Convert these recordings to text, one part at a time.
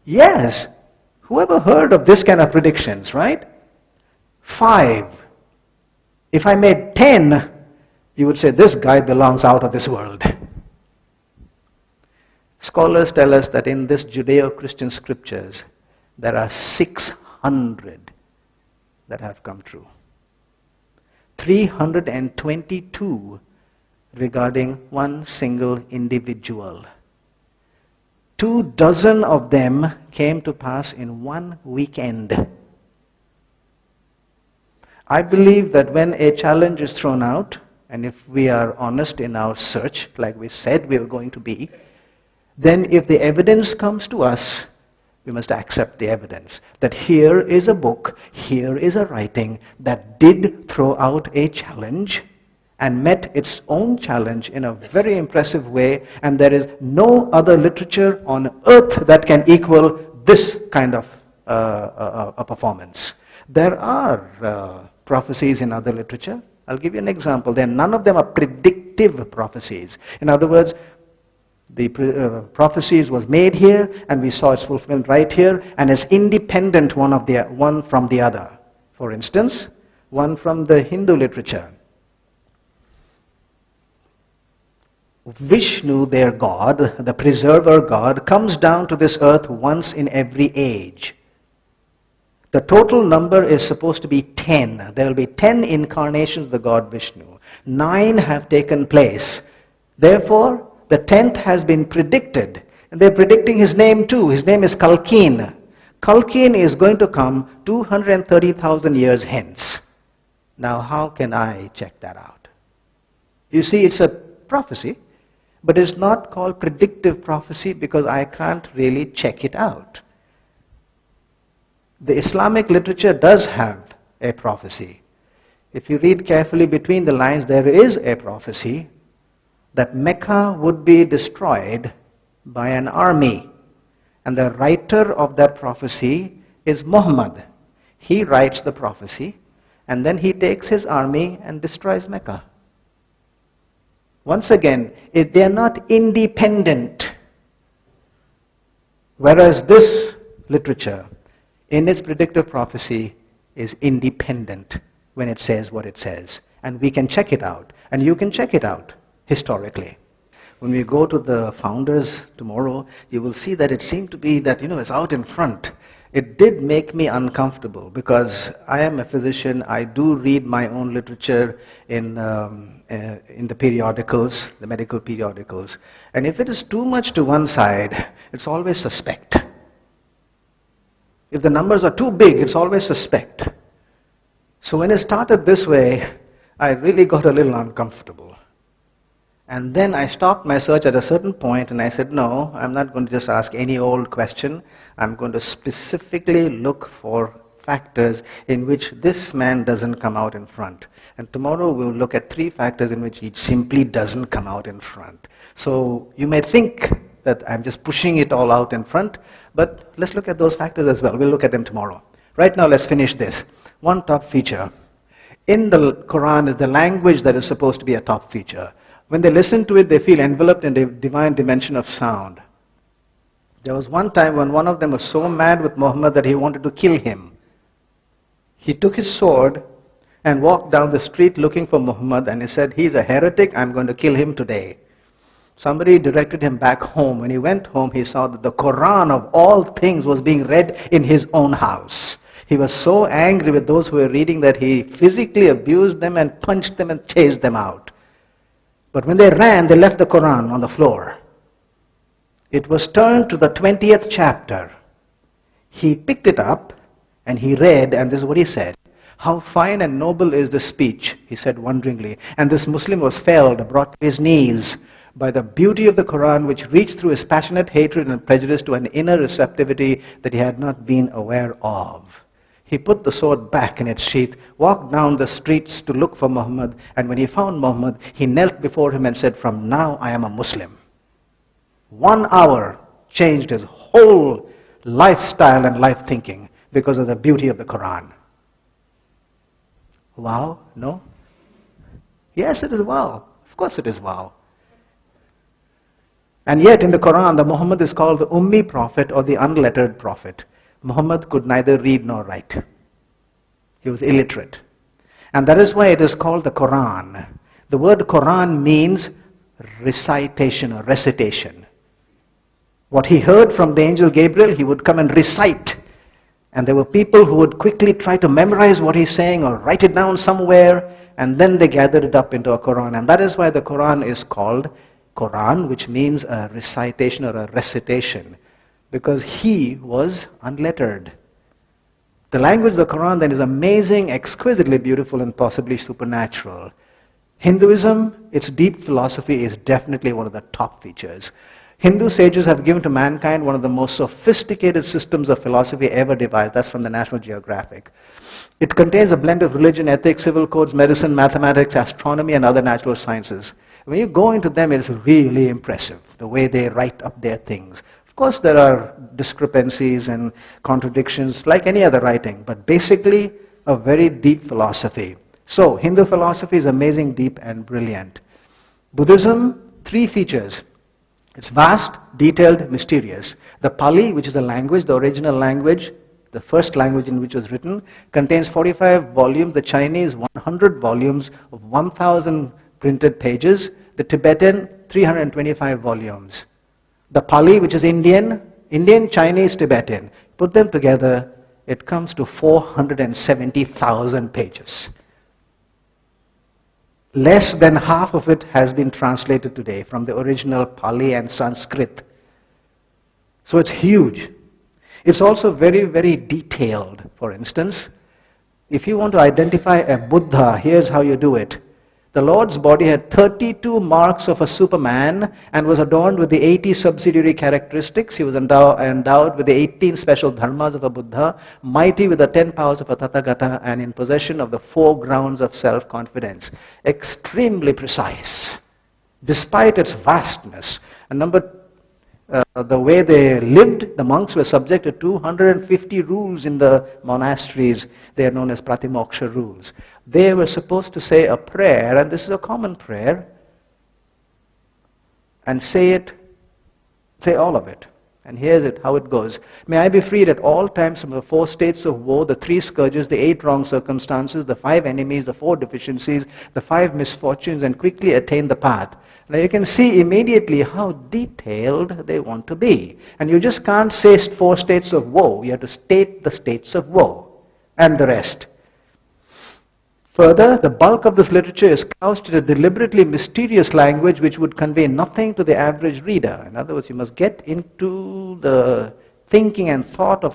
Yes. Whoever heard of this kind of predictions, right? 5. If I made 10, you would say this guy belongs out of this world. Scholars tell us that in this Judeo-Christian scriptures, there are 600 that have come true. 322 regarding one single individual. 24 of them came to pass in one weekend. I believe that when a challenge is thrown out, and if we are honest in our search, like we said we were going to be, then if the evidence comes to us, we must accept the evidence. That here is a book, here is a writing that did throw out a challenge and met its own challenge in a very impressive way, and there is no other literature on earth that can equal this kind of a performance. There are prophecies in other literature. I'll give you an example. None of them are predictive prophecies. In other words, the prophecies was made here, and we saw its fulfillment right here, and it's independent one from the other. For instance, one from the Hindu literature. Vishnu, their god, the preserver god, comes down to this earth once in every age. The total number is supposed to be 10. There will be 10 incarnations of the god Vishnu. 9 have taken place. Therefore, the 10th has been predicted. And they're predicting his name too. His name is Kalkin. Kalkin is going to come 230,000 years hence. Now, how can I check that out? You see, it's a prophecy, but it's not called predictive prophecy because I can't really check it out. The Islamic literature does have a prophecy. If you read carefully between the lines, there is a prophecy that Mecca would be destroyed by an army. And the writer of that prophecy is Muhammad. He writes the prophecy, and then he takes his army and destroys Mecca. Once again, they are not independent. Whereas this literature, in its predictive prophecy, is independent when it says what it says. And we can check it out. And you can check it out historically. When we go to the founders tomorrow, you will see that it seemed to be that, it's out in front. It did make me uncomfortable because I am a physician. I do read my own literature in the periodicals, the medical periodicals. And if it is too much to one side, it's always suspect. If the numbers are too big, it's always suspect. So when it started this way, I really got a little uncomfortable. And then I stopped my search at a certain point and I said, no, I'm not going to just ask any old question. I'm going to specifically look for factors in which this man doesn't come out in front. And tomorrow we'll look at 3 factors in which he simply doesn't come out in front. So you may think that I'm just pushing it all out in front, but let's look at those factors as well. We'll look at them tomorrow. Right now, let's finish this. One top feature. In the Quran is the language that is supposed to be a top feature. When they listen to it, they feel enveloped in the divine dimension of sound. There was one time when one of them was so mad with Muhammad that he wanted to kill him. He took his sword and walked down the street looking for Muhammad, and he said, he's a heretic, I'm going to kill him today. Somebody directed him back home. When he went home, he saw that the Quran of all things was being read in his own house. He was so angry with those who were reading that he physically abused them and punched them and chased them out. But when they ran, they left the Quran on the floor. It was turned to the 20th chapter. He picked it up and he read, and this is what he said. How fine and noble is this speech, he said wonderingly. And this Muslim was felled, brought to his knees by the beauty of the Quran, which reached through his passionate hatred and prejudice to an inner receptivity that he had not been aware of. He put the sword back in its sheath, walked down the streets to look for Muhammad, and when he found Muhammad, he knelt before him and said, from now I am a Muslim. 1 hour changed his whole lifestyle and life thinking because of the beauty of the Quran. Wow? No? Yes, it is wow. Of course it is wow. And yet in the Quran, the Muhammad is called the Ummi prophet or the unlettered prophet. Muhammad could neither read nor write. He was illiterate. And that is why it is called the Quran. The word Quran means recitation or recitation. What he heard from the angel Gabriel, he would come and recite. And there were people who would quickly try to memorize what he's saying or write it down somewhere, and then they gathered it up into a Quran. And that is why the Quran is called Quran, which means a recitation or a recitation, because he was unlettered. The language of the Quran then is amazing, exquisitely beautiful, and possibly supernatural. Hinduism, its deep philosophy is definitely one of the top features. Hindu sages have given to mankind one of the most sophisticated systems of philosophy ever devised. That's from the National Geographic. It contains a blend of religion, ethics, civil codes, medicine, mathematics, astronomy, and other natural sciences. When you go into them, it's really impressive, the way they write up their things. Of course, there are discrepancies and contradictions like any other writing, but basically a very deep philosophy. So, Hindu philosophy is amazing, deep, and brilliant. Buddhism, 3 features. It's vast, detailed, mysterious. The Pali, which is the language, the original language, the first language in which it was written, contains 45 volumes. The Chinese, 100 volumes of 1,000 printed pages. The Tibetan, 325 volumes. The Pali, which is Indian, Chinese, Tibetan. Put them together, it comes to 470,000 pages. Less than half of it has been translated today from the original Pali and Sanskrit. So it's huge. It's also very, very detailed. For instance, if you want to identify a Buddha, here's how you do it. The Lord's body had 32 marks of a Superman and was adorned with the 80 subsidiary characteristics. He was endowed with the 18 special dharmas of a Buddha, mighty with the 10 powers of a Tathagata, and in possession of the 4 grounds of self-confidence. Extremely precise, despite its vastness. And the way they lived, the monks were subject to 250 rules in the monasteries. They are known as Pratimoksha rules. They were supposed to say a prayer, and this is a common prayer, and say all of it. And here's how it goes. May I be freed at all times from the 4 states of woe, the 3 scourges, the 8 wrong circumstances, the 5 enemies, the 4 deficiencies, the 5 misfortunes, and quickly attain the path. Now you can see immediately how detailed they want to be. And you just can't say 4 states of woe. You have to state the states of woe and the rest. Further, the bulk of this literature is couched in a deliberately mysterious language which would convey nothing to the average reader. In other words, you must get into the thinking and thought of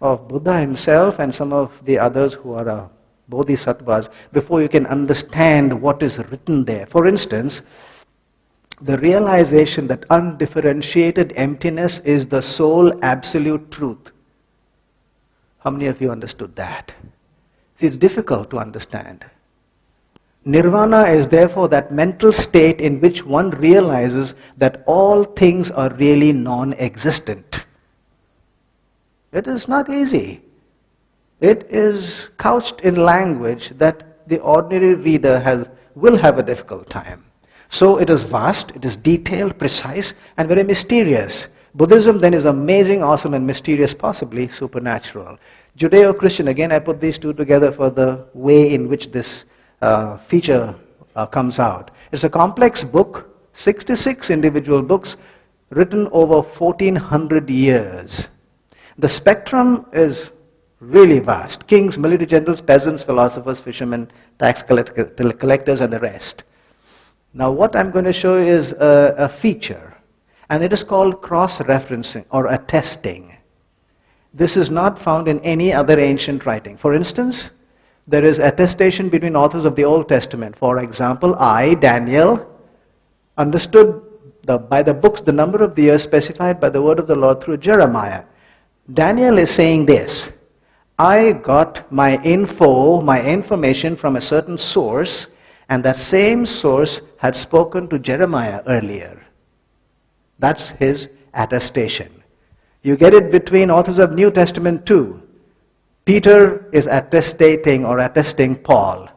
Buddha himself and some of the others who are bodhisattvas before you can understand what is written there. For instance, the realization that undifferentiated emptiness is the sole absolute truth. How many of you understood that? See, it's difficult to understand. Nirvana is therefore that mental state in which one realizes that all things are really non-existent. It is not easy. It is couched in language that the ordinary reader will have a difficult time. So it is vast, it is detailed, precise, and very mysterious. Buddhism then is amazing, awesome, and mysterious, possibly supernatural. Judeo-Christian, again I put these 2 together for the way in which this feature comes out. It's a complex book, 66 individual books, written over 1400 years. The spectrum is really vast. Kings, military generals, peasants, philosophers, fishermen, tax collectors, and the rest. Now what I'm going to show is a feature, and it is called cross-referencing or attesting. This is not found in any other ancient writing. For instance, there is attestation between authors of the Old Testament. For example, I, Daniel, understood by the books the number of the years specified by the word of the Lord through Jeremiah. Daniel is saying this: I got my information from a certain source, and that same source had spoken to Jeremiah earlier. That's his attestation. You get it between authors of New Testament too. Peter is attesting Paul.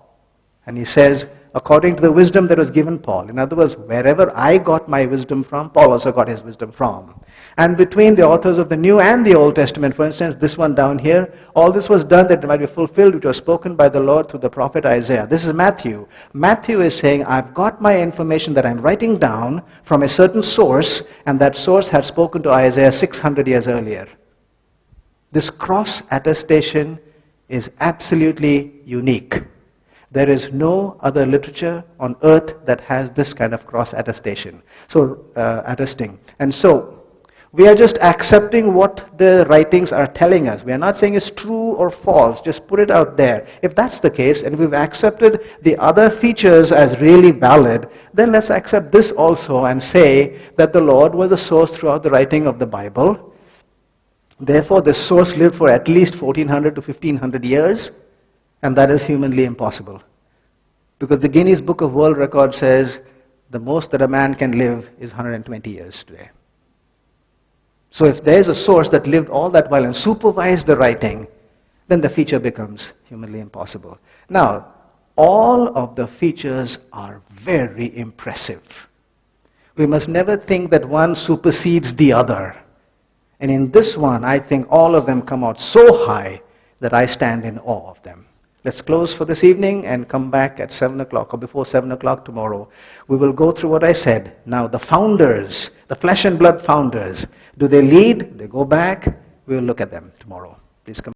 And he says, according to the wisdom that was given Paul. In other words, wherever I got my wisdom from, Paul also got his wisdom from. And between the authors of the New and the Old Testament, for instance, this one down here, all this was done that it might be fulfilled, which was spoken by the Lord through the prophet Isaiah. This is Matthew. Matthew is saying, I've got my information that I'm writing down from a certain source, and that source had spoken to Isaiah 600 years earlier. This cross attestation is absolutely unique. There is no other literature on earth that has this kind of cross attestation. So, attesting. And so, we are just accepting what the writings are telling us. We are not saying it's true or false. Just put it out there. If that's the case, and we've accepted the other features as really valid, then let's accept this also and say that the Lord was a source throughout the writing of the Bible. Therefore, this source lived for at least 1400 to 1500 years, and that is humanly impossible. Because the Guinness Book of World Records says the most that a man can live is 120 years today. So if there is a source that lived all that while and supervised the writing, then the feature becomes humanly impossible. Now, all of the features are very impressive. We must never think that one supersedes the other. And in this one, I think all of them come out so high that I stand in awe of them. Let's close for this evening and come back at 7 o'clock or before 7 o'clock tomorrow. We will go through what I said. Now, the founders, the flesh and blood founders, do they lead? Do they go back? We will look at them tomorrow. Please come.